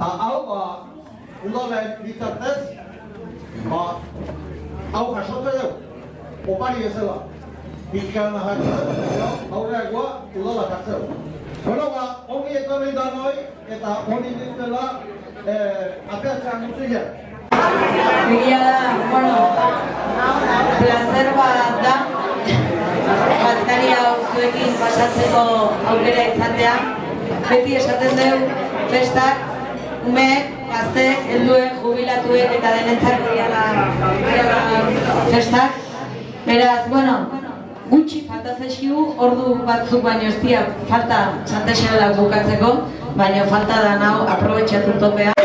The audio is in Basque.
hau, udalen bitartez, hau jasotzen dugu, opari bezala. Bizkan jartzen, aurreagoa udala jartzen. Bueno, ongi etorri da noi, eta honi dutela ateatzen guztiak. Egia da, bueno, placer bat da, bazkari hau zuekin pasatzeko aukera izatea. Beti esaten dugu festak, umeek, gazteek, helduek, jubilatuek eta denentzako dira festak. Beraz, bueno, gutxi falta zaizkigu, ordu batzuk baino ez dira falta Santexela bukatzeko, baina falta da nau aprobetxatu topea.